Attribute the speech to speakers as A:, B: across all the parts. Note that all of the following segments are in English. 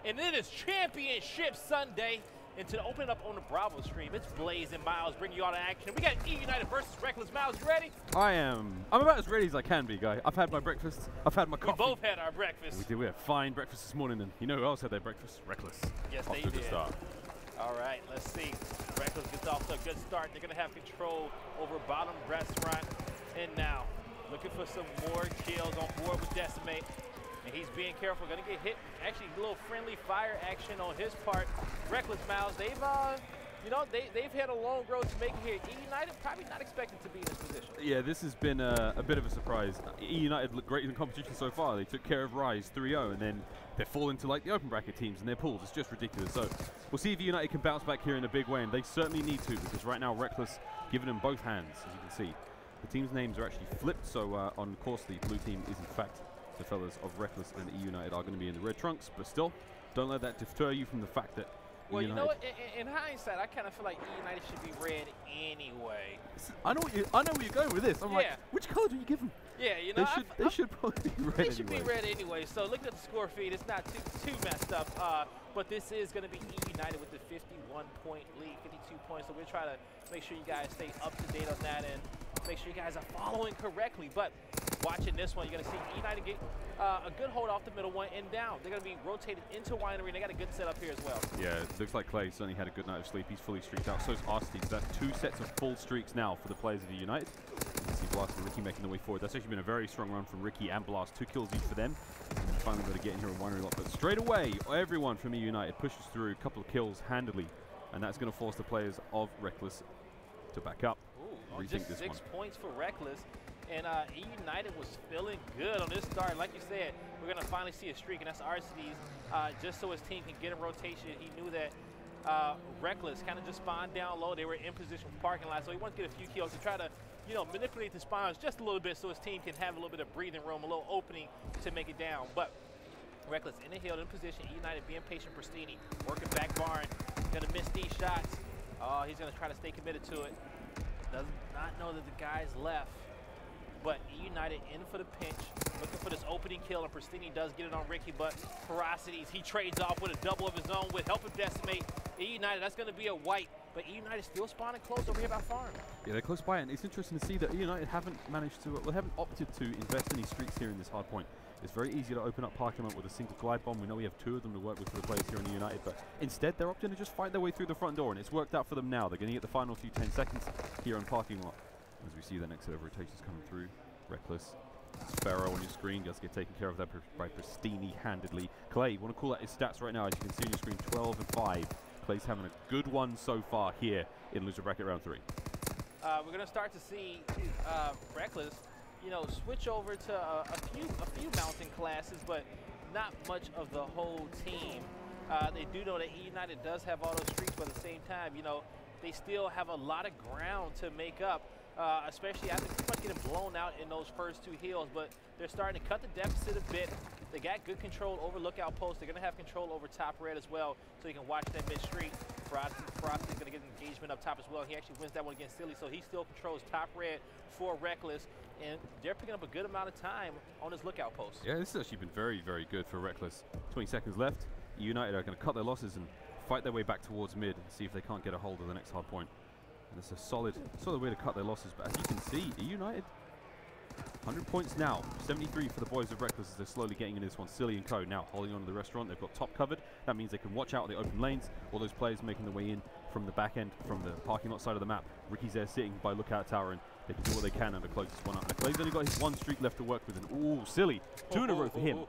A: and it is Championship Sunday. And to open it up on the Bravo stream, it's Blaze and Miles bringing you all the action. We got eUNITED versus Reckless. Miles, you ready?
B: I am. I'm about as ready as I can be, guy. I've had my breakfast. I've had my coffee.
A: We both had our breakfast.
B: We did. We had fine breakfast this morning, and you know who else had their breakfast? Reckless.
A: Yes,
B: off
A: they
B: to a
A: did.
B: good start.
A: All right, let's see. Reckless gets off to a good start. They're going to have control over bottom restaurant. And now, looking for some more kills on board with Decimate. And he's being careful, going to get hit. Actually, a little friendly fire action on his part. Reckless, Miles, they've had a long road to make it here. eUNITED probably not expected to be in this position. Yeah,
B: this has been a bit of a surprise. eUNITED look great in the competition so far. They took care of Rise 3-0, and then they fall into like the open bracket teams and their pools. It's just ridiculous. So we'll see if eUNITED can bounce back here in a big way, and they certainly need to, because right now Reckless giving them both hands, as you can see. The team's names are actually flipped, so on course the blue team is in fact the fellas of Reckless, and eUNITED are going to be in the red trunks, but still, don't let that deter you from the fact that
A: well, you know what? In hindsight, I kind of feel like eUNITED should be red anyway.
B: I know where you're going with this. I'm like, which color do you give them?
A: Yeah, you know,
B: they should probably be red
A: They should be red anyway. So looking at the score feed, it's not too messed up. But this is going to be eUNITED with the 51-point lead, 52 points. So we'll try to make sure you guys stay up to date on that and make sure you guys are following correctly. But watching this one, you're going to see eUNITED get a good hold off the middle one and down. They're going to be rotated into Winery. They got a good setup here as well. Yeah,
B: it looks like Clay certainly had a good night of sleep. He's fully streaked out. So is Arsty. So that's 2 sets of full streaks now for the players of eUNITED. You can see Blast and Ricky making the way forward. That's actually been a very strong run from Ricky and Blast. 2 kills each for them. And finally got to get in here on Winery lot. But straight away, everyone from eUNITED pushes through a couple of kills handily. And that's going to force the players of Reckless to back up.
A: Ooh, just 6 points for Reckless. And eUNITED was feeling good on this start. Like you said, we're going to finally see a streak, and that's Arcides, just so his team can get in rotation. He knew that Reckless kind of just spawned down low. They were in position for parking lot, so he wanted to get a few kills to try to, you know, manipulate the spawns just a little bit so his team can have a little bit of breathing room, a little opening to make it down. But Reckless in the hill, in position. eUNITED being patient. Pristini working back barn. Going to miss these shots. Oh, he's going to try to stay committed to it. Does not know that the guys left. But eUNITED in for the pinch, looking for this opening kill, and Pristini does get it on Ricky, but Ferocities, he trades off with a double of his own with help of Decimate. eUNITED, that's going to be a wipe, but eUNITED still spawning close over here by Farm.
B: Yeah, they're close by, and it's interesting to see that eUNITED haven't managed to, well, haven't opted to invest any streaks here in this hard point. It's very easy to open up parking lot with a single glide bomb. We know we have 2 of them to work with for the players here in eUNITED, but instead they're opting to just fight their way through the front door, and it's worked out for them now. They're going to get the final few 10 seconds here on parking lot. As we see the next set of rotations coming through. Reckless. Sparrow on your screen does get taken care of that by Pristini handedly. Clay, you want to call out his stats right now? As you can see on your screen, 12 and 5. Clay's having a good one so far here in loser bracket round 3.
A: We're going to start to see Reckless, you know, switch over to a few mountain classes, but not much of the whole team. They do know that eUNITED does have all those streaks, but at the same time, you know, they still have a lot of ground to make up. Especially after pretty much getting blown out in those first 2 hills, but they're starting to cut the deficit a bit. They got good control over lookout posts. They're going to have control over top red as well, so you can watch that mid-street. Frosty is going to get engagement up top as well. He actually wins that one against Silly, so he still controls top red for Reckless, and they're picking up a good amount of time on his lookout post. Yeah, this has actually been very, very good for Reckless. 20 seconds left. eUNITED are going to cut their losses and fight their way back towards mid and see if they can't get a hold of the next hard point. And it's a solid way to cut their losses. But as you can see, eUNITED, 100 points now. 73 for the boys of Reckless as they're slowly getting into this one. Silly and Co. now holding on to the restaurant. They've got top covered. That means they can watch out the open lanes. All those players making their way in from the back end, from the parking lot side of the map. Ricky's there sitting by lookout tower, and they can do what they can and close this one up. Now Clay's only got his 1 streak left to work with. And ooh, Silly, 2 in a row for him.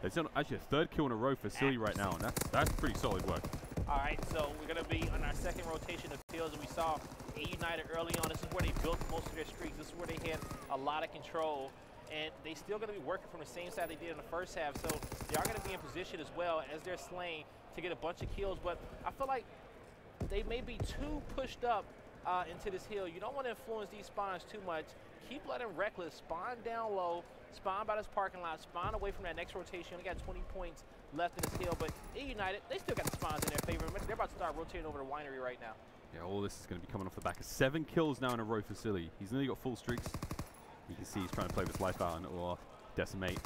A: It's actually a 3rd kill in a row for Silly right now, and that's pretty solid work. All right, so we're going to be on our 2nd rotation of kills, and we saw eUNITED early on. This is where they built most of their streaks. This is where they had a lot of control, and they still going to be working from the same side they did in the first half. So they are going to be in position as well as they're slaying to get a bunch of kills. But I feel like they may be too pushed up into this hill. You don't want to influence these spawns too much. Keep letting Reckless spawn down low, spawn by this parking lot, spawn away from that next rotation. Only got 20 points left in this hill, but eUNITED, they still got the spawns in their favor. They're about to start rotating over to Winery right now.
B: Yeah, all this is going to be coming off the back of 7 kills now in a row for Silly. He's nearly got full streaks. You can see he's trying to play this life out and Decimate.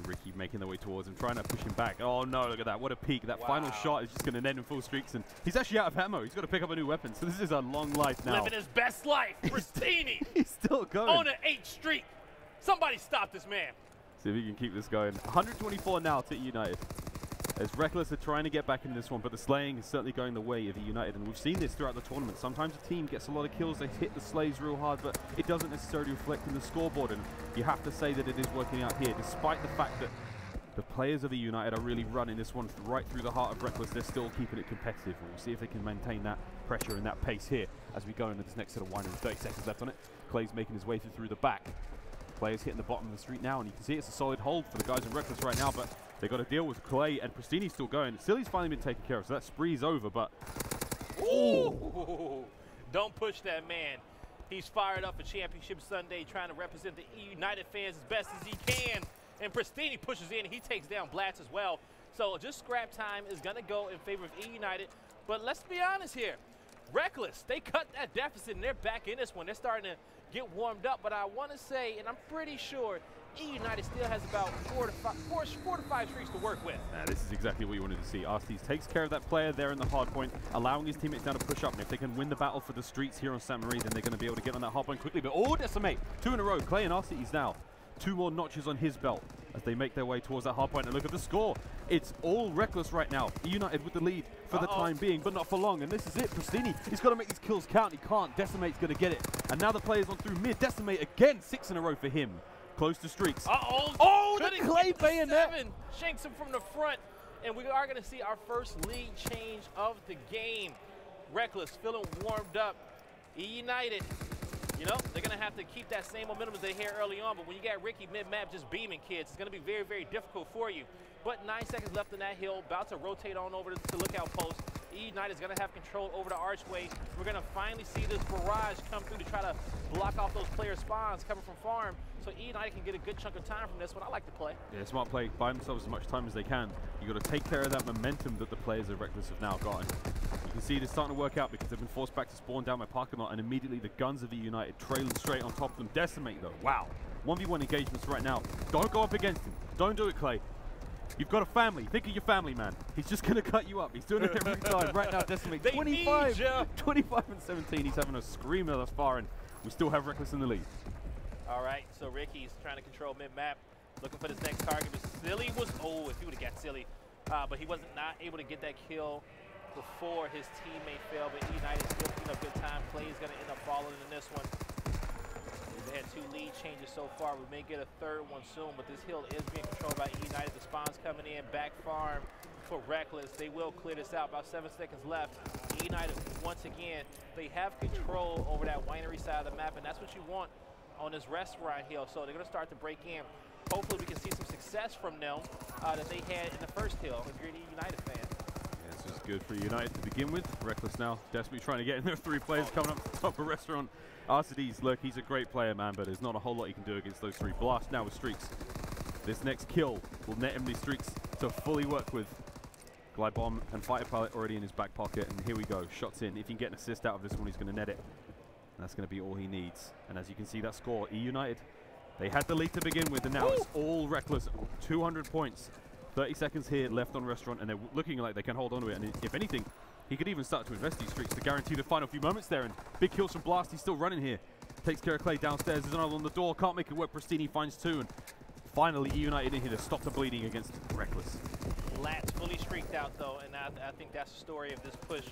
B: Ricky making their way towards him, trying to push him back. Oh no, look at that. What a peek. That final shot is just going to net him full streaks. And he's actually out of ammo. He's got to pick up a new weapon. So this is a long life now.
A: Living his best life. Pristini.
B: He's still going.
A: On an 8th streak. Somebody stop this man.
B: See if he can keep this going. 124 now to eUNITED. As Reckless are trying to get back in this one, but the slaying is certainly going the way of eUNITED. And we've seen this throughout the tournament. Sometimes a team gets a lot of kills, they hit the slays real hard, but it doesn't necessarily reflect in the scoreboard. And you have to say that it is working out here, despite the fact that the players of eUNITED are really running this one right through the heart of Reckless. They're still keeping it competitive. And we'll see if they can maintain that pressure and that pace here as we go into this next set of winery. 30 seconds left on it. Clay's making his way through the back. Players hitting the bottom of the street now, and you can see it's a solid hold for the guys in Reckless right now, but they got to deal with Clay, and Pristini's still going. Silly's finally been taken care of, so that spree's over, but...
A: Ooh! Don't push that man. He's fired up for Championship Sunday, trying to represent the eUNITED fans as best as he can. And Pristini pushes in, and he takes down Blatz as well. So just scrap time is going to go in favor of eUNITED. But let's be honest here. Reckless, they cut that deficit, and they're back in this one. They're starting to get warmed up, but I want to say, and I'm pretty sure, eUNITED still has about four to five streaks to work with.
B: This is exactly what you wanted to see. Arcees takes care of that player there in the hard point, allowing his teammates now to push up. And if they can win the battle for the streets here on Sainte Marie, then they're going to be able to get on that hard point quickly. But decimate! 2 in a row. Clay and Arcees now. 2 more notches on his belt as they make their way towards that hard point. And look at the score. It's all Reckless right now. eUNITED with the lead for the time being, but not for long. And this is it. Pristini, he's got to make these kills count. He can't. Decimate's going to get it. And now the player's on through mid. Decimate again. 6 in a row for him. Close to streaks.
A: Oh,
B: the Clay bayonet.
A: Shanks him from the front. And we are going to see our first lead change of the game. Reckless feeling warmed up. eUNITED, you know, they're going to have to keep that same momentum as they had early on. But when you got Ricky mid-map just beaming kids, it's going to be very, very difficult for you. But 9 seconds left in that hill. About to rotate on over to lookout post. eUNITED is going to have control over the archway. We're going to finally see this barrage come through to try to block off those player spawns coming from farm. So eUNITED can get a good chunk of time from this one. I like to play.
B: Yeah, smart play. Buy themselves as much time as they can. You got to take care of that momentum that the players of Reckless have now gotten. You can see it is starting to work out because they've been forced back to spawn down my parking lot, and immediately the guns of eUNITED trailing straight on top of them. Decimate though. Wow. 1v1 engagements right now. Don't go up against him. Don't do it, Clay. You've got a family. Think of your family, man. He's just going to cut you up. He's doing it every time. Right now, Decimate 25 and 17. He's having a screamer thus far, and we still have Reckless in the lead.
A: All right, so Ricky's trying to control mid-map, looking for this next target. But Silly was, if he would have got Silly, but he wasn't not able to get that kill before his teammate fell. But eUNITED still picking up good time. Clay is going to end up falling in this one. They had 2 lead changes so far. We may get a 3rd one soon, but this hill is being controlled by eUNITED. The spawns coming in, back farm for Reckless. They will clear this out. About 7 seconds left. eUNITED, once again, they have control over that winery side of the map, and that's what you want on this restaurant hill. So they're going to start to break in. Hopefully we can see some success from them that they had in the first hill if you're an eUNITED fan.
B: Yeah, this is good for eUNITED to begin with. Reckless now desperately trying to get in there. 3 players coming up to the top of the restaurant. Arcees, look, he's a great player, man, but there's not a whole lot you can do against those 3. Blast now with streaks. This next kill will net him these streaks to fully work with. Glide bomb and fighter pilot already in his back pocket, and here we go. Shots in. If he can get an assist out of this one, he's going to net it. And that's going to be all he needs. And as you can see, that score, eUNITED, they had the lead to begin with, and now it's all Reckless. 200 points. 30 seconds here left on restaurant, and they're looking like they can hold on to it. And if anything, he could even start to invest these streaks to guarantee the final few moments there. And big kills from Blast. He's still running here. Takes care of Clay downstairs. There's another on the door. Can't make it work. Pristini finds 2. And finally, eUNITED in here to stop the bleeding against Reckless.
A: Lat's fully streaked out, though, and I think that's the story of this push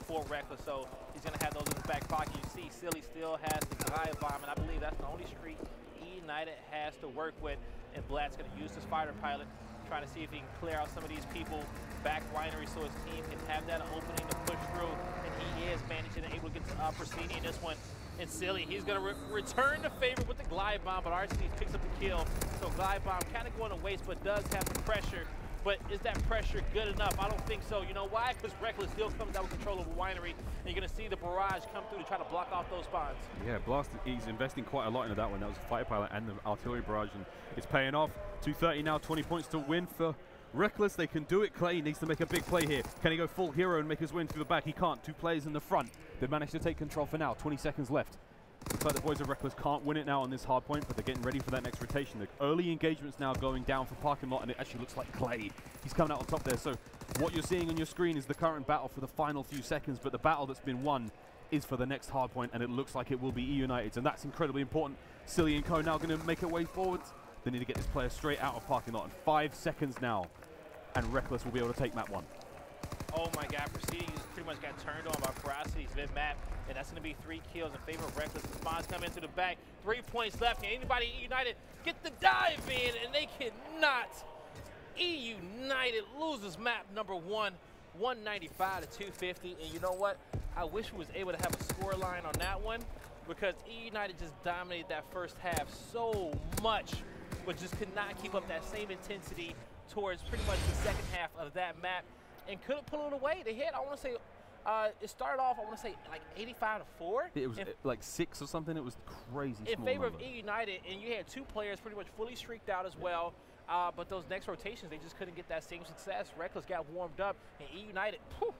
A: for Reckless. So he's going to have those in his back pocket. You see Silly still has the glide bomb, and I believe that's the only streak eUNITED has to work with. And Blatt's going to use this fighter pilot, trying to see if he can clear out some of these people back winery so his team can have that opening to push through. And he is managing and able to get to Pristini in this one. And Silly, he's going to return the favor with the glide bomb, but Arcees picks up the kill. So glide bomb kind of going to waste, but does have the pressure. But is that pressure good enough? I don't think so. You know why? Because Reckless still comes out with control over winery, and you're going to see the barrage come through to try to block off those spawns. Yeah,
B: Blast, he's investing quite a lot into that one. That was a fighter pilot and the artillery barrage, and it's paying off. 230 now, 20 points to win for Reckless. They can do it. Clay needs to make a big play here. Can he go full hero and make his way through the back? He can't. 2 players in the front. They've managed to take control for now. 20 seconds left. The Looks like the boys of Reckless can't win it now on this hard point, but they're getting ready for that next rotation. The early engagement's now going down for Parking Lot, and it actually looks like Clay. He's coming out on top there. So what you're seeing on your screen is the current battle for the final few seconds, but the battle that's been won is for the next hard point, and it looks like it will be eUnited's, and that's incredibly important. Silly and Co now going to make a way forwards. They need to get this player straight out of Parking Lot, and 5 seconds now, and Reckless will be able to take map 1.
A: Oh my God, Proceedings pretty much got turned on by Ferocity's mid-map, and that's going to be 3 kills in favor of Reckless. The spawns come into the back, 3 points left. Can anybody eUnited get the dive in? And they cannot. eUnited loses map number 1, 195 to 250. And you know what? I wish we was able to have a score line on that one, because eUnited just dominated that first half so much, but just could not keep up that same intensity towards pretty much the second half of that map, and couldn't pull it away. They hit, I want to say, it started off, I want to say, like 85 to 4.
B: It was like 6 or something. It was crazy
A: in
B: small
A: favor
B: number.
A: of eUnited, and you had 2 players pretty much fully streaked out as well. But those next rotations, they just couldn't get that same success. Reckless got warmed up, and eUnited, whew,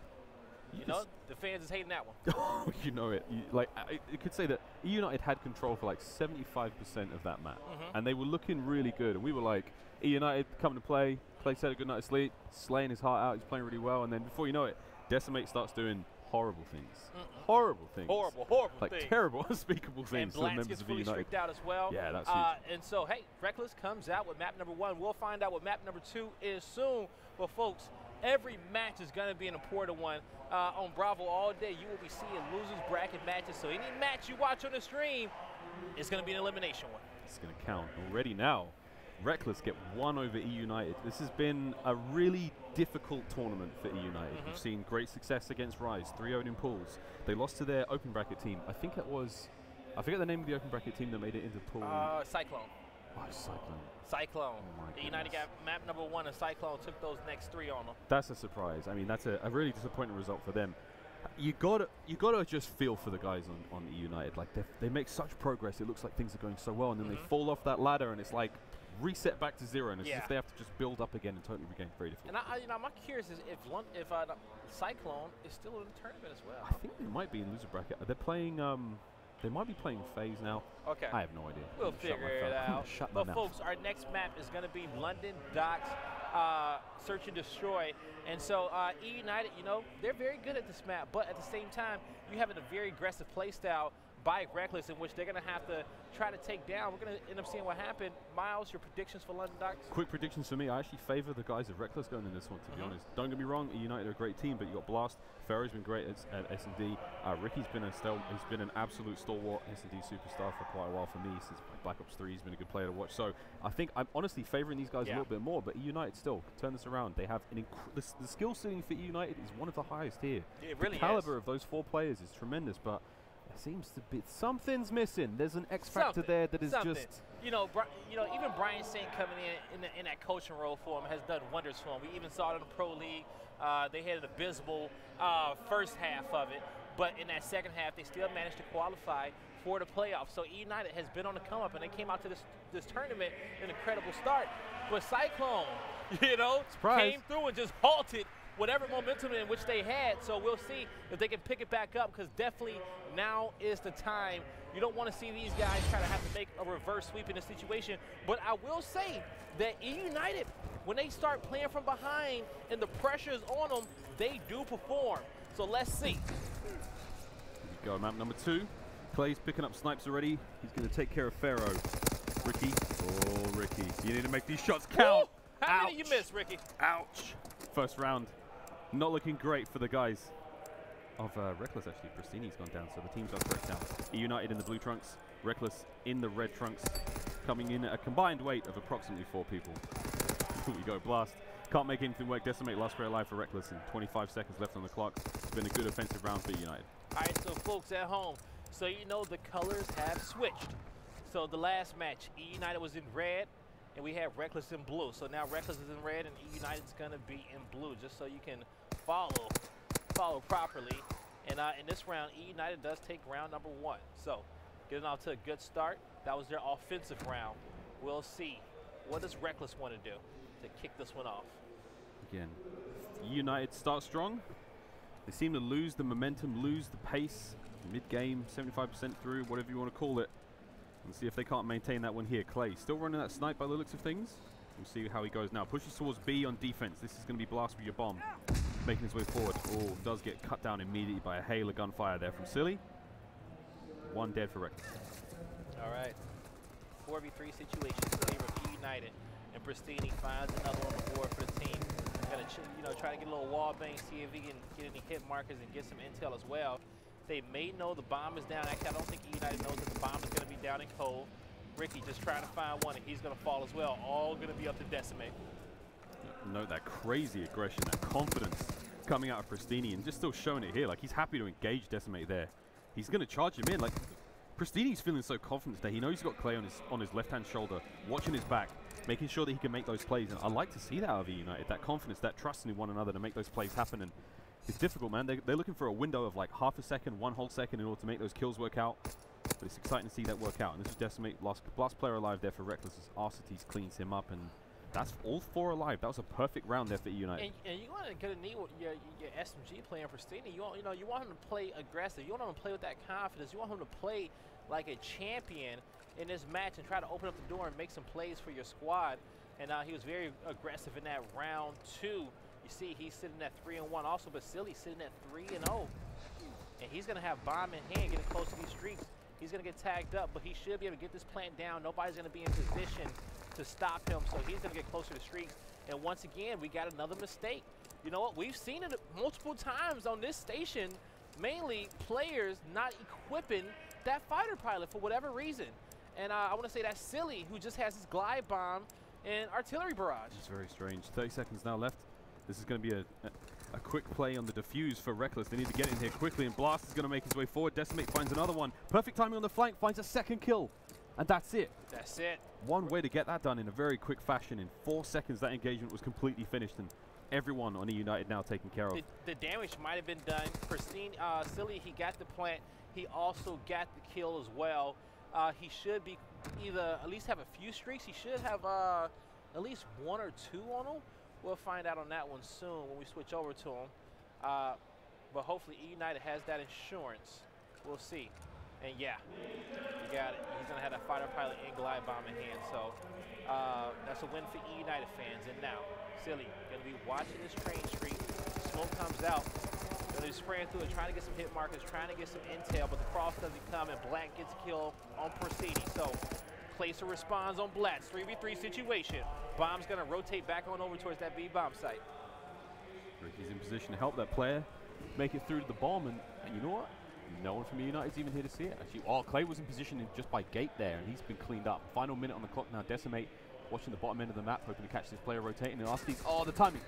A: you know, the fans is hating that one.
B: You know it. You could say that eUnited had control for like 75% of that map, and they were looking really good. And we were like, eUnited coming to play. Clay said a good night's sleep, slaying his heart out. He's playing really well, and then before you know it, Decimate starts doing horrible things. Horrible things.
A: Horrible
B: like
A: things.
B: Terrible, unspeakable things.
A: And Blacks gets fully streaked out as well.
B: Yeah, that's huge.
A: And so, hey, Reckless comes out with map number 1. We'll find out what map number 2 is soon. But folks, every match is going to be an important one. On Bravo all day, you will be seeing losers bracket matches. So any match you watch on the stream is going to be an elimination one.
B: It's going to count already now. Reckless get 1 over eUnited. This has been a really difficult tournament for eUnited. We've seen great success against Rise, 3-0 in pools. They lost to their open bracket team. I think it was, I forget the name of the open bracket team that made it into pool.
A: Cyclone.
B: Oh, Cyclone.
A: Cyclone.
B: Oh
A: eUnited got map number 1, and Cyclone took those next 3 on them.
B: That's a surprise. I mean, that's a really disappointing result for them. You gotta just feel for the guys on eUnited. Like they make such progress. It looks like things are going so well, and then they fall off that ladder, and it's like reset back to 0, and it's as if they have to just build up again and totally regain. Very difficult.
A: And I'm curious if Cyclone is still in the tournament as well.
B: I think they might be in loser bracket. They're playing. They might be playing FaZe now.
A: Okay.
B: I have no idea.
A: We'll figure it out. But folks, our next map is going to be London Docks, Search and Destroy. And so eUnited, you know, they're very good at this map, but at the same time, you have a very aggressive play style by Reckless, in which they're going to have to try to take down. We're going to end up seeing what happened. Miles, your predictions for London Docks?
B: Quick predictions for me. I actually favor the guys of Reckless going in this one, to be honest. Don't get me wrong, eUnited are a great team, but you got Blast. Pharaoh's been great at S&D. Ricky's been he's been an absolute stalwart S&D superstar for quite a while for me. Since Black Ops 3, he's been a good player to watch. So I think I'm honestly favoring these guys a little bit more, but eUnited still turn this around. They have the skill ceiling for eUnited is one of the highest here.
A: It really
B: the caliber of those 4 players is tremendous, but seems to be something's missing. There's an X factor there that is just.
A: You know, even Brian Saint coming in that coaching role for him has done wonders for him. We even saw it in the Pro League. They had an abysmal first half of it, but in that second half, they still managed to qualify for the playoffs. So eUnited has been on the come up, and they came out to this tournament in an incredible start. But Cyclone, you know, came through and just halted whatever momentum in which they had. So we'll see if they can pick it back up, because definitely now is the time. You don't want to see these guys try to have to make a reverse sweep in this situation. But I will say that eUnited, when they start playing from behind and the pressure is on them, they do perform. So let's see.
B: Here we go, map number 2. Clay's picking up snipes already. He's going to take care of Pharaoh. Ricky. Oh, Ricky. You need to make these shots count.
A: Woo! How many you missed, Ricky?
B: Ouch. First round. Not looking great for the guys of Reckless, actually. Pristini's gone down, so the teams are break down. eUnited in the blue trunks, Reckless in the red trunks, coming in at a combined weight of approximately 4 people. Here we go, Blast. Can't make anything work. Decimate last player alive for Reckless, and 25 seconds left on the clock. It's been a good offensive round for eUnited.
A: All right, so folks at home, so you know the colors have switched. So the last match, eUnited was in red, and we have Reckless in blue. So now Reckless is in red, and eUnited's going to be in blue, just so you can follow properly. And in this round, eUnited does take round number 1. So getting off to a good start. That was their offensive round. We'll see. What does Reckless want to do to kick this one off?
B: Again, eUnited start strong. They seem to lose the momentum, lose the pace mid-game, 75% through, whatever you want to call it. And see if they can't maintain that one here. Clay still running that snipe by the looks of things. We'll see how he goes now. Pushes towards B on defense. This is going to be blast with your bomb. Making his way forward. Oh, does get cut down immediately by a hail of gunfire there from Silly. One dead for Reckless.
A: All right. 4v3 situation in favor of eUNITED. And Pristini finds another on the board for the team. Got to try to get a little wall bang, see if he can get any hit markers and get some intel as well. They may know the bomb is down. Actually, I don't think eUNITED knows that the bomb is going to be down in cold. Ricky just trying to find one, and he's going to fall as well. All going to be up to Decimate.
B: Note that crazy aggression, that confidence coming out of Pristini, and just still showing it here. Like, he's happy to engage Decimate there. He's going to charge him in. Like, Pristini's feeling so confident that he knows he's got Clay on his left-hand shoulder, watching his back, making sure that he can make those plays. And I like to see that out of eUNITED, that confidence, that trust in one another to make those plays happen. And it's difficult, man. They're looking for a window of like half a second, one whole second in order to make those kills work out. But it's exciting to see that work out. And this is Decimate, last player alive there for Reckless as Arcites cleans him up. And that's all 4 alive. That was a perfect round there for eUNITED.
A: And you want to get a need with your SMG player Pristini. You want him to play aggressive. You want him to play with that confidence. You want him to play like a champion in this match and try to open up the door and make some plays for your squad. And he was very aggressive in that round 2. You see, he's sitting at 3-1 also, but Silly's sitting at 3-0. And he's going to have bomb in hand, getting close to these streaks. He's going to get tagged up, but he should be able to get this plant down. Nobody's going to be in position to stop him, so he's going to get closer to streaks. And once again, we got another mistake. You know what? We've seen it multiple times on this station, mainly players not equipping that fighter pilot for whatever reason. And I want to say that's Silly, who just has his glide bomb and artillery barrage.
B: It's very strange. 30 seconds now left. This is going to be a quick play on the defuse for Reckless. They need to get in here quickly, and Blast is going to make his way forward. Decimate finds another one. Perfect timing on the flank, finds a second kill. And that's it.
A: That's it.
B: One way to get that done in a very quick fashion. In 4 seconds, that engagement was completely finished, and everyone on eUNITED now taken care of.
A: The damage might have been done. Pristine, Silly, he got the plant. He also got the kill as well. He should be either at least have a few streaks. He should have at least 1 or 2 on him. We'll find out on that one soon when we switch over to him. But hopefully eUNITED has that insurance. We'll see. And yeah, you got it. He's going to have that fighter pilot and glide bomb in hand. So that's a win for eUNITED fans. And now, Silly going to be watching this train streak. Smoke comes out. Going to be spraying through it, trying to get some hit markers, trying to get some intel, but the cross doesn't come, and Black gets killed on Pristini. So Placer responds on Black's 3v3 situation. Bomb's going to rotate back on over towards that B bomb site.
B: Ricky's in position to help that player make it through to the bomb, and you know what? No one from eUNITED's even here to see it. Actually, Clay was in position just by gate there, and he's been cleaned up. Final minute on the clock now. Decimate watching the bottom end of the map, hoping to catch this player rotating. And Arcites, oh, the timing.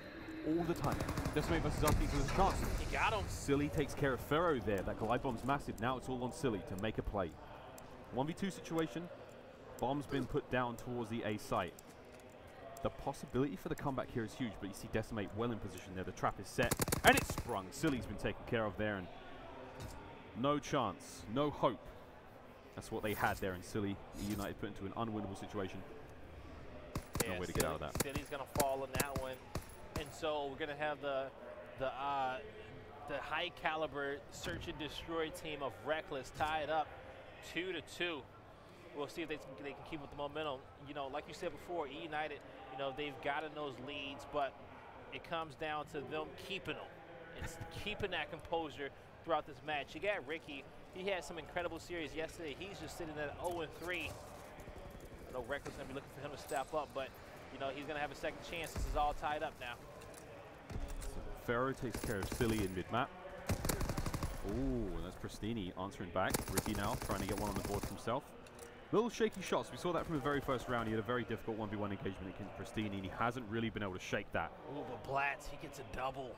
B: All the time. Decimate versus Arcites with a chance.
A: He got him.
B: Silly takes care of Ferro there. That glide bomb's massive. Now it's all on Silly to make a play. 1v2 situation. Bomb's been put down towards the A site. The possibility for the comeback here is huge, but you see Decimate well in position there. The trap is set, and it's sprung. Silly's been taken care of there, and no chance, no hope. That's what they had there, and Silly, eUNITED put into an unwinnable situation.
A: Yeah,
B: no way to get out of that.
A: Silly's going to fall on that one, and so we're going to have the high caliber search and destroy team of Reckless tied up 2-2. We'll see if they can keep up the momentum. You know, like you said before, eUNITED, you know, they've gotten those leads, but it comes down to them keeping them. It's keeping that composure throughout this match. You got Ricky. He had some incredible series yesterday. He's just sitting at 0-3. I know Reckless going to be looking for him to step up, but, you know, he's going to have a second chance. This is all tied up now.
B: So Ferro takes care of Silly in mid-map. Ooh, and that's Pristini answering back. Ricky now trying to get one on the board for himself. Little shaky shots. We saw that from the very first round. He had a very difficult 1v1 engagement against Pristini, and he hasn't really been able to shake that.
A: Ooh, but Blatz, he gets a double.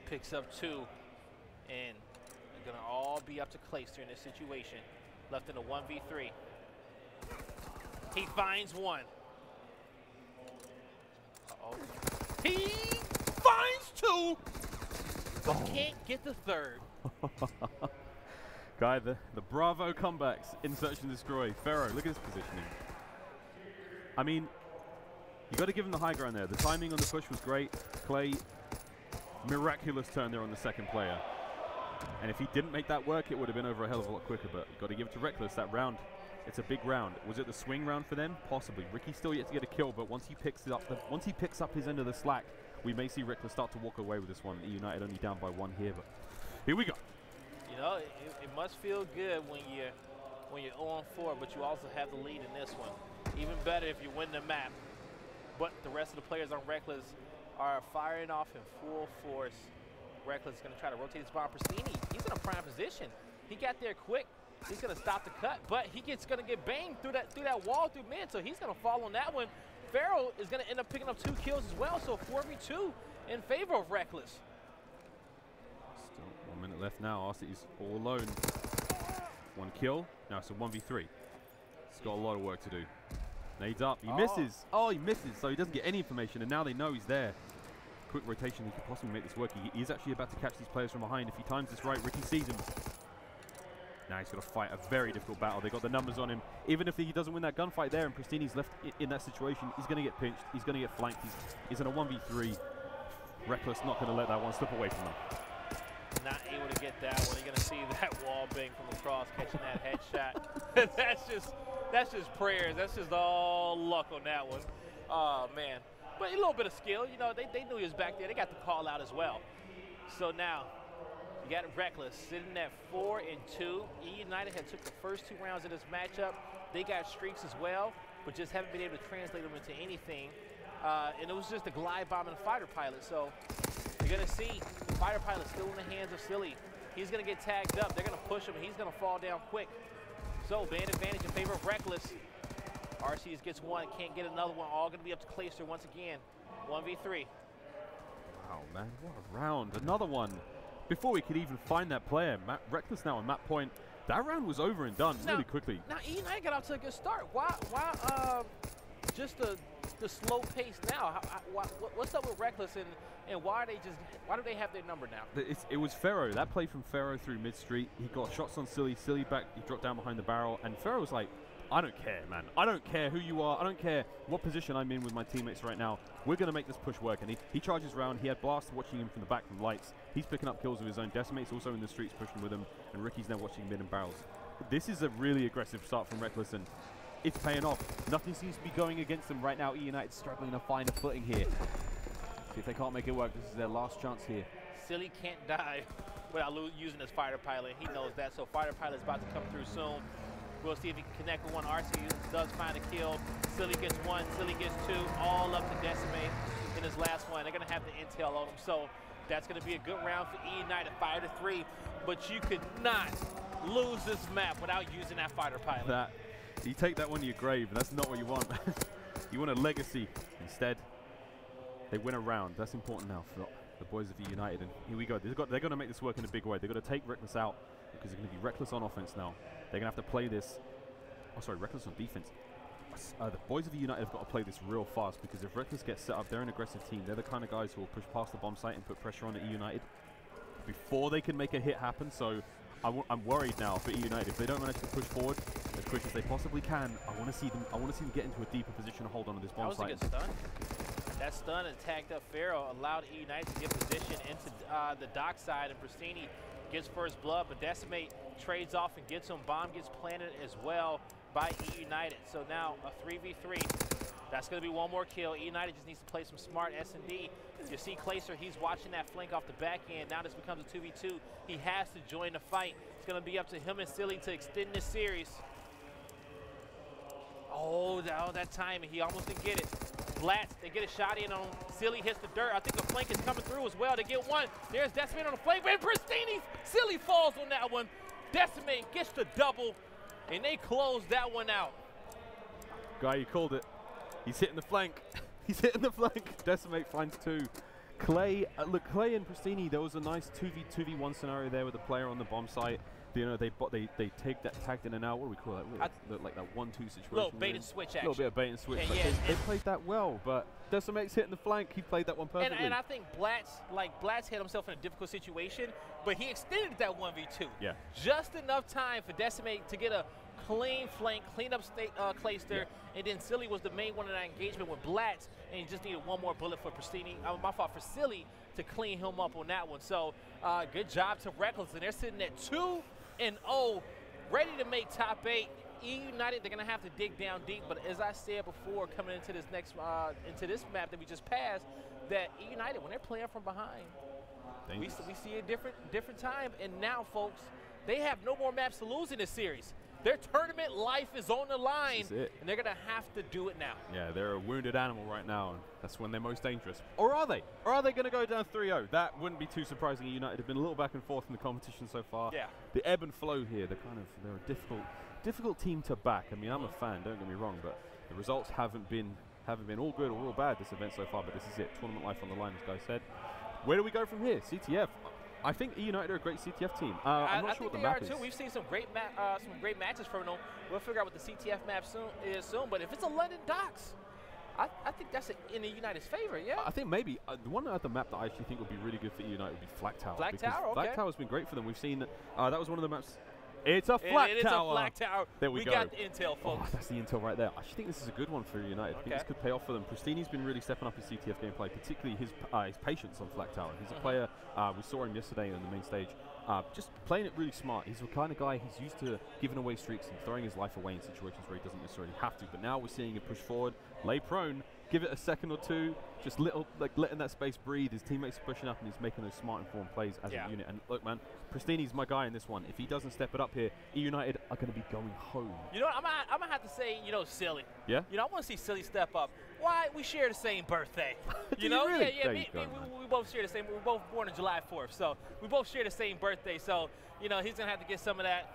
A: Picks up 2. And they're going to all be up to Clayster in this situation. Left in a 1v3. He finds one. Uh-oh. He finds 2. But can't get the third.
B: Guy, the Bravo comebacks in Search and Destroy. Ferro, look at his positioning. I mean, you got to give him the high ground there. The timing on the push was great. Clay, miraculous turn there on the second player. And if he didn't make that work, it would have been over a hell of a lot quicker. But you've got to give it to Reckless. That round, it's a big round. Was it the swing round for them? Possibly. Ricky's still yet to get a kill, but once he picks it up, once he picks up his end of the slack, we may see Reckless start to walk away with this one. eUNITED only down by 1 here, but here we go.
A: You know, it must feel good when you're 0-4, but you also have the lead in this one. Even better if you win the map. But the rest of the players on Reckless are firing off in full force. Reckless is going to try to rotate his bomb. Pristini, he's in a prime position. He got there quick. He's going to stop the cut, but he's going to get banged through that wall through mid, so he's going to fall on that one. Pharaoh is going to end up picking up 2 kills as well, so 4v2 in favor of Reckless.
B: Still 1 minute left now. RC's all alone. 1 kill. Now it's a 1v3. He's got a lot of work to do. Nades up. He misses. Oh, he misses, so he doesn't get any information, and now they know he's there. Quick rotation, he could possibly make this work. He's actually about to catch these players from behind. If he times this right, Ricky sees him. Now he's got to fight a very difficult battle. They got the numbers on him. Even if he doesn't win that gunfight there and Pristini's left in that situation, he's going to get pinched. He's going to get flanked. He's in a 1v3. Reckless not going to let that one slip away from him.
A: Not able to get that one. You're going to see that wall bang from across, catching that headshot. That's just prayers. That's just all luck on that one. Oh, man. But a little bit of skill. You know, they knew he was back there. They got the call out as well. So now, you got Reckless sitting at 4-2. eUNITED had took the first 2 rounds of this matchup. They got streaks as well, but just haven't been able to translate them into anything. And it was just a glide bomb and a fighter pilot. So you're going to see the fighter pilot still in the hands of Silly. He's going to get tagged up. They're going to push him, and he's going to fall down quick. So band advantage in favor of Reckless. RC's gets 1, can't get another one. All going to be up to Clayster once again. 1v3.
B: Wow, man, what a round. Another one. Before we could even find that player, Reckless now on map point. That round was over and done really quickly.
A: Now, eUNITED got out to a good start. Why just the slow pace now? What's up with Reckless, and why do they have their number now?
B: It was Pharaoh. That play from Pharaoh through mid street. He got shots on Silly. Silly back. He dropped down behind the barrel, and Pharaoh was like, I don't care, man. I don't care who you are. I don't care what position I'm in with my teammates right now. We're going to make this push work. And he charges round. He had Blast watching him from the back from lights. He's picking up kills of his own. Decimate's also in the streets pushing with him. And Ricky's now watching mid and barrels. This is a really aggressive start from Reckless, and it's paying off. Nothing seems to be going against them right now. eUNITED struggling to find a footing here. See if they can't make it work. This is their last chance here.
A: Silly can't die without using his fighter pilot. He knows that. So fighter pilot's about to come through soon. We'll see if he can connect with one. RC does find a kill. Silly gets 1, Silly gets 2, all up to Decimate in his last one. They're going to have the intel on him. So that's going to be a good round for eUNITED, 5-3. But you could not lose this map without using that fighter pilot.
B: You take that one to your grave, and that's not what you want. You want a legacy. Instead, they win a round. That's important now for the boys of eUNITED. And here we go. They're going to make this work in a big way. They've got to take Reckless out, because they're going to be Reckless on offense now. They're going to have to play this. Oh, sorry, Reckless on defense. The boys of eUNITED have got to play this real fast, because if Reckless gets set up, they're an aggressive team. They're the kind of guys who will push past the bomb site and put pressure on at eUNITED before they can make a hit happen. So I'm worried now for eUNITED. If they don't manage to push forward as quick as they possibly can, I want to see them get into a deeper position to hold on to this bomb site.
A: That was a good stun. That stun and tagged up Pharaoh allowed eUNITED to get position into the dock side, and Pristini gets first blood, but Decimate trades off and gets him. Bomb gets planted as well by eUNITED. So now a 3v3. That's going to be 1 more kill. eUNITED just needs to play some smart S&D. You see Clayster, he's watching that flank off the back end. Now this becomes a 2v2. He has to join the fight. It's going to be up to him and Silly to extend this series. Oh, that timing. He almost didn't get it. Blatz, they get a shot in on him. Silly hits the dirt. I think the flank is coming through as well. They get 1. There's Decimate on the flank. And Pristini's Silly falls on that one. Decimate gets the double, and they close that one out.
B: Guy, you called it. He's hitting the flank. He's hitting the flank. Decimate finds 2. Clay, look, Clay and Pristini, there was a nice 2v1 scenario there with the player on the bomb site. You know, they take that tagged in and out. What do we call that? Like that 1-2 situation.
A: Little bait and switch action.
B: A little bit of bait and switch.
A: Yeah,
B: they played that well, but Decimate's hitting the flank. He played that one perfectly.
A: And I think Blatz hit himself in a difficult situation, but he extended that 1v2.
B: Yeah.
A: Just enough time for Decimate to get a clean flank, clean up Clayster, and then Silly was the main one in that engagement with Blatz, and he just needed 1 more bullet for Pristini. My fault for Silly to clean him up on that one. So good job to Reckless, and they're sitting at 2-0, ready to make top 8. eUNITED, they're gonna have to dig down deep, but as I said before, coming into this next into this map that we just passed, that eUNITED, when they're playing from behind, we see a different time. And now, folks, they have no more maps to lose in this series. Their tournament life is on the line, and they're gonna have to do it now.
B: Yeah, they're a wounded animal right now, and that's when they're most dangerous. Or are they? Or are they gonna go down 3-0? That wouldn't be too surprising. eUNITED have been a little back and forth in the competition so far.
A: Yeah.
B: The ebb and flow here, they're a difficult team to back. I mean, I'm a fan, don't get me wrong, but the results haven't been all good or all bad this event so far, but this is it. Tournament life on the line, as Guy said. Where do we go from here? CTF. I think eUNITED are a great CTF team. I'm not sure what the map is.
A: Too. We've seen some great matches from them. We'll figure out what the CTF map soon. But if it's a London Docks, I think that's in the eUNITED's favor, yeah?
B: I think maybe the one other map that I actually think would be really good for eUNITED would be Flag Tower.
A: Flag Tower, okay.
B: Flag Tower's been great for them. We've seen that was one of the maps. It's a Flag Tower.
A: It's a Flag Tower.
B: There we go.
A: We got the intel, folks.
B: Oh, that's the intel right there. I actually think this is a good one for eUNITED. I think this could pay off for them. Pristini's been really stepping up his CTF gameplay, particularly his patience on Flag Tower. He's a player, we saw him yesterday on the main stage, just playing it really smart. He's the kind of guy who's used to giving away streaks and throwing his life away in situations where he doesn't necessarily have to. But now we're seeing him push forward, lay prone, give it a second or two, just letting that space breathe. His teammates are pushing up, and he's making those smart, informed plays as a unit. And look, man, Pristini's my guy in this one. If he doesn't step it up here, eUNITED are going to be going home.
A: You know what, I'm going to have to say, Silly.
B: Yeah?
A: I want to see Silly step up. Why? We share the same birthday.
B: You know? Really?
A: Yeah, we both share the same. We were both born on July 4th, so we both share the same birthday. So, he's going to have to get some of that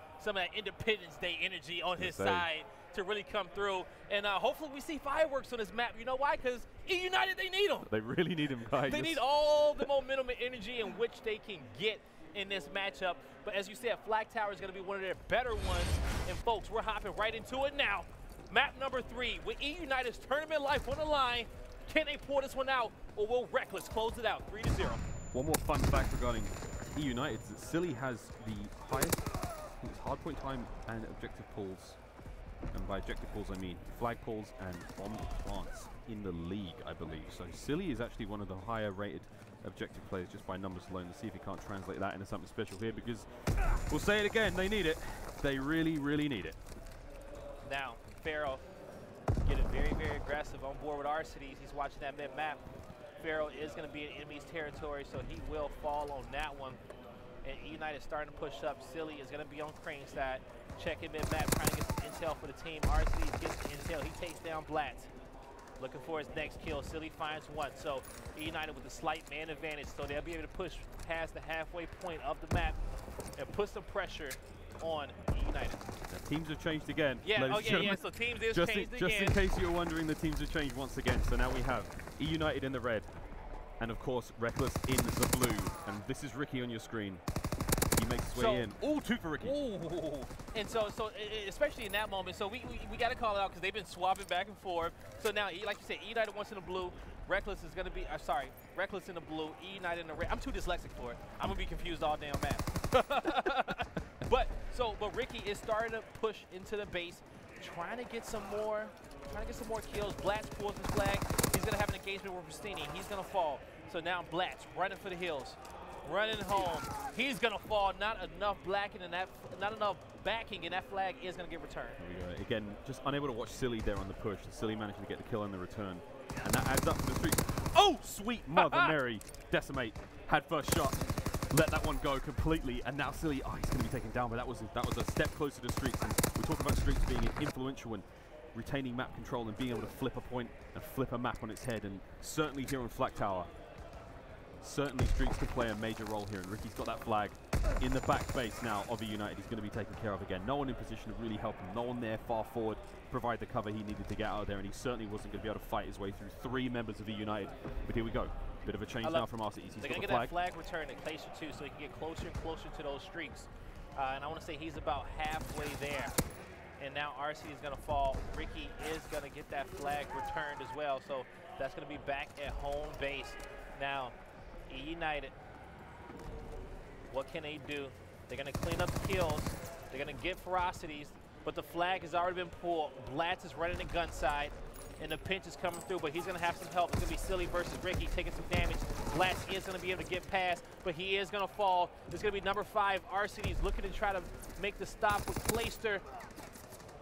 A: Independence Day energy on his side to really come through. And hopefully we see fireworks on this map. You know why? Because eUNITED, they need them.
B: They really need them, guys.
A: They need all the momentum and energy in which they can get in this matchup. But as you said, Flag Tower is going to be one of their better ones. And folks, we're hopping right into it now. Map number 3, with eUNITED's tournament life on the line. Can they pull this one out, or will Reckless close it out 3-0?
B: One more fun fact regarding eUNITED is that Silly has the highest hardpoint time and objective pulls. And by objective pulls, I mean flag pulls and bomb plants in the league, I believe. So Silly is actually one of the higher rated objective players just by numbers alone. Let's see if he can't translate that into something special here, because we'll say it again, they need it. They really, really need it.
A: Now, Pharaoh getting very, very aggressive on board with Arcides. He's watching that mid-map. Pharaoh is going to be in enemy's territory, so he will fall on that one. And eUNITED starting to push up. Silly is going to be on Crane's side, checking mid-map, trying to get some intel for the team. Arcides gets the intel. He takes down Blatt. Looking for his next kill. Silly finds one. So eUNITED with a slight man advantage, so they'll be able to push past the halfway point of the map and put some pressure on eUNITED.
B: The teams have changed again.
A: Yeah, so teams is changed again.
B: Just in case you're wondering, the teams have changed once again. So now we have eUNITED in the red, and of course Reckless in the blue. And this is Ricky on your screen. He makes his way in. Ooh, 2 for Ricky.
A: Ooh. And so especially in that moment, so we got to call it out because they've been swapping back and forth. So now, like you said, eUNITED wants in the blue. Reckless is going to be, Reckless in the blue, eUNITED in the red. I'm too dyslexic for it. I'm going to be confused all damn map. But Ricky is starting to push into the base, trying to get some more kills. Blatz pulls his flag. He's going to have an engagement with Pristini. He's going to fall. So now Blatz running for the hills, running home. He's going to fall. Not enough backing, and that flag is going to get returned.
B: There we go. Again, just unable to watch Silly there on the push. Silly managing to get the kill on the return, and that adds up to the streak. Oh, sweet Mother Mary! Decimate had first shot. Let that one go completely, and now Silly, he's going to be taken down, but that was a step closer to streaks. And we talk about streaks being influential and retaining map control and being able to flip a point and flip a map on its head, and certainly here on Flag Tower, certainly streaks can play a major role here, and Ricky's got that flag in the back base now of eUNITED. He's going to be taken care of again. No one in position to really help him, no one there far forward to provide the cover he needed to get out of there, and he certainly wasn't going to be able to fight his way through 3 members of eUNITED. But here we go. Bit of a change now from Arcides. He's
A: they're going to get that flag return to Glacier 2 so he can get closer and closer to those streaks. And I want to say he's about halfway there. And now Arcides is going to fall. Ricky is going to get that flag returned as well. So that's going to be back at home base. Now, eUNITED, what can they do? They're going to clean up the kills. They're going to get Ferocities, but the flag has already been pulled. Blatz is running the gun side, and the pinch is coming through, but he's going to have some help. It's going to be Silly versus Ricky, taking some damage. Blatz is going to be able to get past, but he is going to fall. It's going to be number 5, RCD's looking to try to make the stop with Clayster.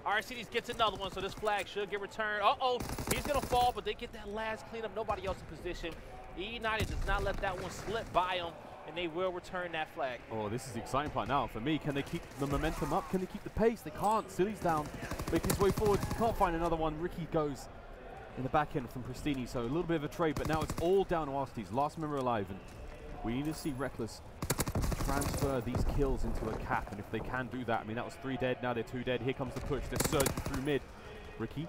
A: RCD's gets another one, so this flag should get returned. Uh-oh, he's going to fall, but they get that last cleanup. Nobody else in position. eUNITED does not let that one slip by them, and they will return that flag.
B: Oh, this is the exciting part now for me. Can they keep the momentum up? Can they keep the pace? They can't. Silly's down, making his way forward. Can't find another one. Ricky goes in the back end from Pristini, so a little bit of a trade, but now it's all down to RCD's last member alive, and we need to see Reckless transfer these kills into a cap, and if they can do that, I mean, that was 3 dead, now they're 2 dead. Here comes the push. They're surging through mid. Ricky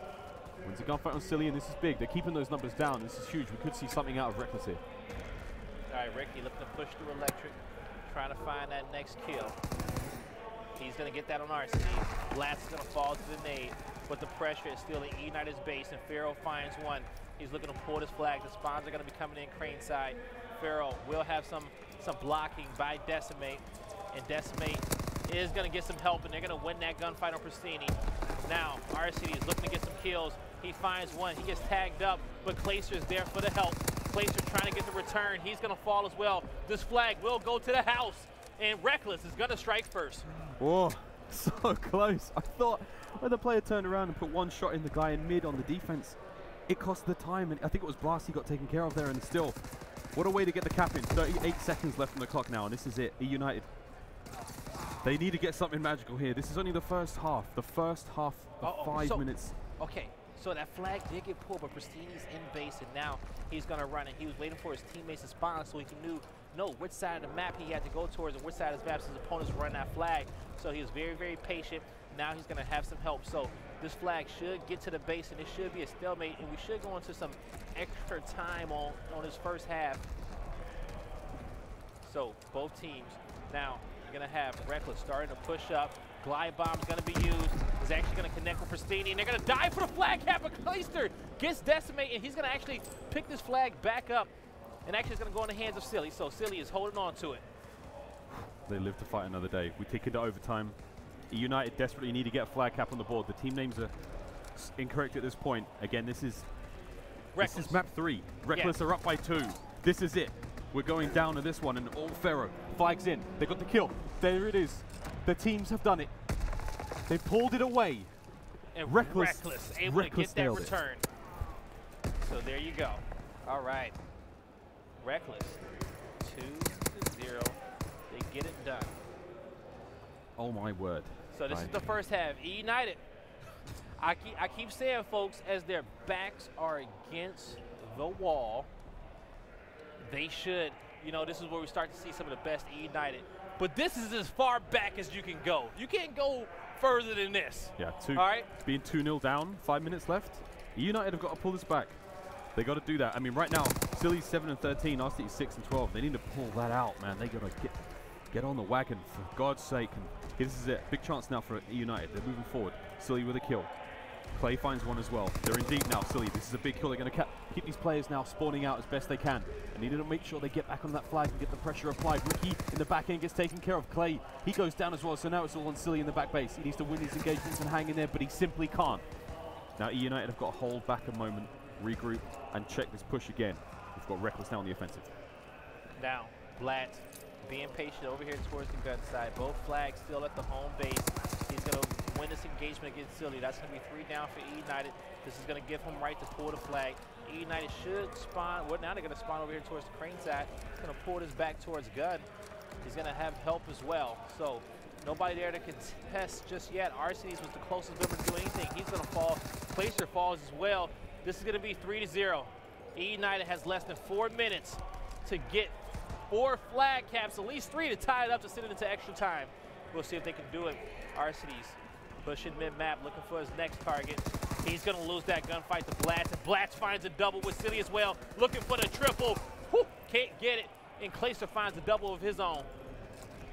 B: wins a gunfight on Silly, and this is big. They're keeping those numbers down. This is huge. We could see something out of Reckless here.
A: All right, Ricky looking to push through Electric, trying to find that next kill. He's going to get that on RCD. Blatz is going to fall to the nade, but the pressure is still at eUNITED's base, and Pharaoh finds one. He's looking to pull this flag. The spawns are going to be coming in crane side. Pharaoh will have some blocking by Decimate, and Decimate is going to get some help, and they're going to win that gunfight on Pristini. Now, RCD is looking to get some kills. He finds one. He gets tagged up, but Clayster is there for the help. Clayster trying to get the return. He's going to fall as well. This flag will go to the house, and Reckless is going to strike first.
B: Whoa, so close. I thought when the player turned around and put one shot in the guy in mid on the defense, it cost the time, and I think it was Blasty got taken care of there, and still, what a way to get the cap in. 38 seconds left on the clock now, and this is it. eUNITED, they need to get something magical here. This is only the first half. The first half of 5 minutes.
A: Okay, so that flag did get pulled, but Pristini's in base, and now he's going to run it. He was waiting for his teammates to spawn so he can know which side of the map he had to go towards and which side of his map his opponents run that flag. So he was very, very patient. Now he's going to have some help. So this flag should get to the base, and it should be a stalemate, and we should go into some extra time on his first half. So both teams now you're going to have Reckless starting to push up. Glide bomb is going to be used. He's actually going to connect with Pristini, and they're going to dive for the flag cap, but Clayster gets Decimate, and he's going to actually pick this flag back up, and actually it's going to go in the hands of Silly. So Silly is holding on to it.
B: They live to fight another day. We take it to overtime. eUNITED desperately need to get a flag cap on the board. The team names are incorrect at this point. Again, this is map 3. Reckless are up by 2. This is it. We're going down to this one, and all Pharaoh flags in. They got the kill. There it is. The teams have done it. They pulled it away.
A: And Reckless able to get that return. So there you go. All right. Reckless 2-0. They get it done.
B: Oh my word.
A: So this is the first half. eUNITED, I keep saying, folks, as their backs are against the wall, they should, this is where we start to see some of the best eUNITED. But this is as far back as you can go. You can't go further than this.
B: Yeah,
A: all right?
B: Being 2-0 down, 5 minutes left. eUNITED have got to pull this back. They got to do that. I mean, right now, Silly's 7-13, RCD's 6-12. They need to pull that out, man. They got to get on the wagon, for God's sake. And this is it. Big chance now for eUNITED. They're moving forward. Silly with a kill. Clay finds one as well. They're in deep now, Silly. This is a big kill. They're going to keep these players now spawning out as best they can. And they need to make sure they get back on that flag and get the pressure applied. Ricky in the back end gets taken care of. Clay, he goes down as well, so now it's all on Silly in the back base. He needs to win his engagements and hang in there, but he simply can't. Now eUNITED have got to hold back a moment, regroup, and check this push again. We've got Reckless now on the offensive.
A: Now, Blatz being patient over here towards the gun side. Both flags still at the home base. He's going to win this engagement against Silly. That's going to be 3 down for eUNITED. This is going to give him right to pull the flag. eUNITED should spawn. Well, now they're going to spawn over here towards the crane side. He's going to pull this back towards gun. He's going to have help as well. So nobody there to contest just yet. RCD's was the closest member to do anything. He's going to fall. Clayster falls as well. This is going to be 3-0. eUNITED has less than 4 minutes to get 4 flag caps, at least 3 to tie it up to send it into extra time. We'll see if they can do it. RCD's pushing mid-map, looking for his next target. He's going to lose that gunfight to Blatz, and Blatz finds a double with Silly as well, looking for the triple. Whew, can't get it, and Clayster finds a double of his own.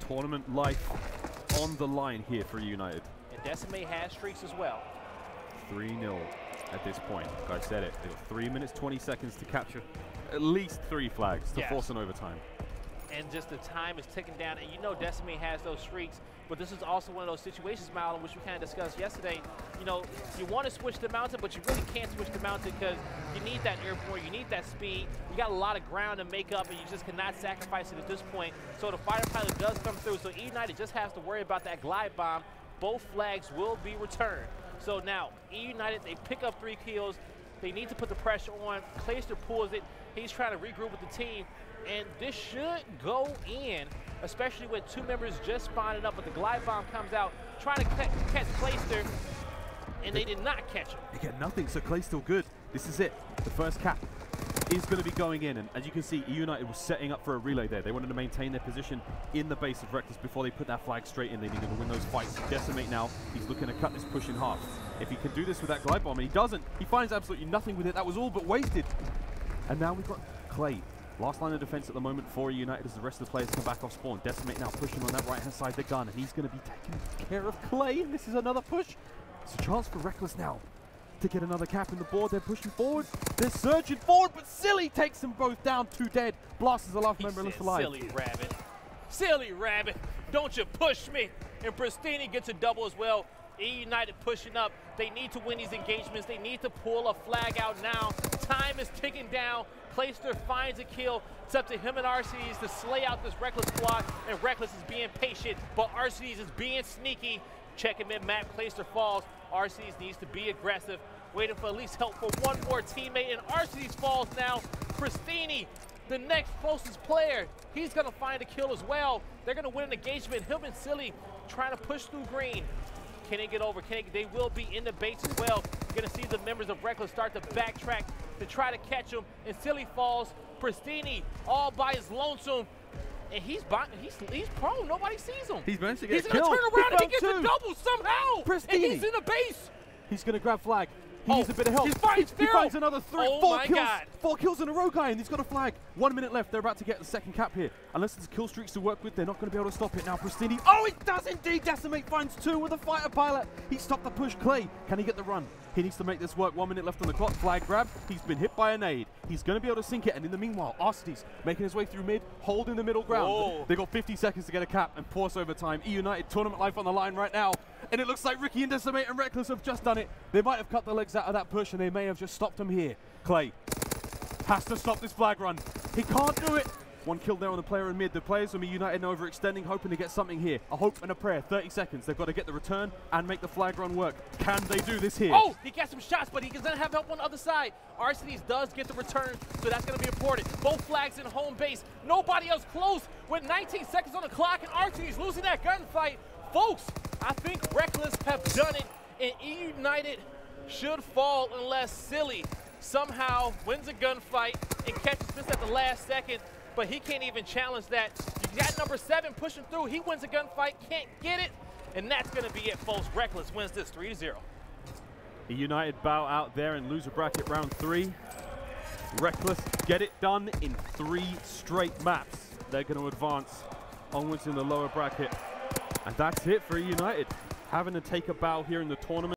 B: Tournament life on the line here for eUNITED.
A: And Decimate has streaks as well.
B: 3-0 at this point. Like I said it, they've got 3 minutes, 20 seconds to capture at least 3 flags to force an overtime.
A: and just the time is ticking down. And you know Decimate has those streaks, but this is also one of those situations, Malin, which we kind of discussed yesterday. You know, you want to switch the mountain, but you really can't switch the mountain because you need that airborne, you need that speed. You got a lot of ground to make up, and you just cannot sacrifice it at this point. So the fighter pilot does come through, so eUNITED just has to worry about that glide bomb. Both flags will be returned. So now, eUNITED, they pick up 3 kills. They need to put the pressure on. Clayster pulls it. He's trying to regroup with the team. And this should go in, especially with 2 members just spawning up. But the glide bomb comes out, trying to catch Clayster, and they did not catch him.
B: They get nothing, so Clay's still good. This is it. The first cap is going to be going in, and as you can see, eUNITED was setting up for a relay there. They wanted to maintain their position in the base of Reckless before they put that flag straight in. They needed to win those fights. Decimate now, he's looking to cut this push in half. If he can do this with that glide bomb, and he doesn't, he finds absolutely nothing with it. That was all but wasted. And now we've got Clay. Last line of defense at the moment for eUNITED as the rest of the players come back off spawn. Decimate now pushing on that right-hand side of the gun, and he's going to be taking care of Clay, and this is another push. It's a chance for Reckless now to get another cap in the board. They're pushing forward. They're surging forward, but Silly takes them both down. 2 dead. Blast is a last member left alive.
A: Silly rabbit. Silly rabbit. Don't you push me. And Pristini gets a double as well. eUNITED pushing up. They need to win these engagements. They need to pull a flag out now. Time is ticking down. Clayster finds a kill. It's up to him and Arcedes to slay out this Reckless squad. And Reckless is being patient, but Arcedes is being sneaky. Checking mid-map, Clayster falls. Arcedes needs to be aggressive, waiting for at least help for one more teammate, and Arcedes falls now. Pristini, the next closest player, he's gonna find a kill as well. They're gonna win an engagement. Him and Silly trying to push through green. Can they get over? They will be in the base as well. You're gonna see the members of Reckless start to backtrack to try to catch him, and Silly falls. Pristini all by his lonesome. And he's prone. Nobody sees him.
B: He's managed to get
A: He's going to turn around and he gets a double somehow.
B: Pristini.
A: And he's in the base.
B: He's going to grab flag. He needs a bit of help. He finds another 4 kills in a row, guy, and he's got a flag. 1 minute left. They're about to get the second cap here. Unless there's kill streaks to work with, they're not going to be able to stop it. Now Pristini. Oh, it does indeed. Decimate finds 2 with a fighter pilot. He stopped the push. Clay, can he get the run? He needs to make this work. 1 minute left on the clock. Flag grab. He's been hit by a nade. He's going to be able to sink it. And in the meanwhile, Arcedes making his way through mid, holding the middle ground.
A: Whoa.
B: They got 50 seconds to get a cap and force overtime. eUNITED tournament life on the line right now. And it looks like Ricky and Decimate and Reckless have just done it. They might have cut the legs out of that push, and they may have just stopped him here. Clay has to stop this flag run. He can't do it. 1 kill there on the player in mid. The players from eUNITED overextending, hoping to get something here. A hope and a prayer. 30 seconds. They've got to get the return and make the flag run work. Can they do this here?
A: Oh, he gets some shots, but he doesn't have help on the other side. Arcedes does get the return, so that's going to be important. Both flags in home base. Nobody else close with 19 seconds on the clock, and Arcedes losing that gunfight. Folks, I think Reckless have done it, and eUNITED should fall unless Silly somehow wins a gunfight and catches this at the last second, but he can't even challenge that. You got number 7 pushing through. He wins a gunfight, can't get it, and that's going to be it, folks. Reckless wins this 3-0.
B: eUNITED bow out there in loser bracket round 3. Reckless get it done in 3 straight maps. They're going to advance onwards in the lower bracket. And that's it for eUNITED. Having to take a bow here in the tournament.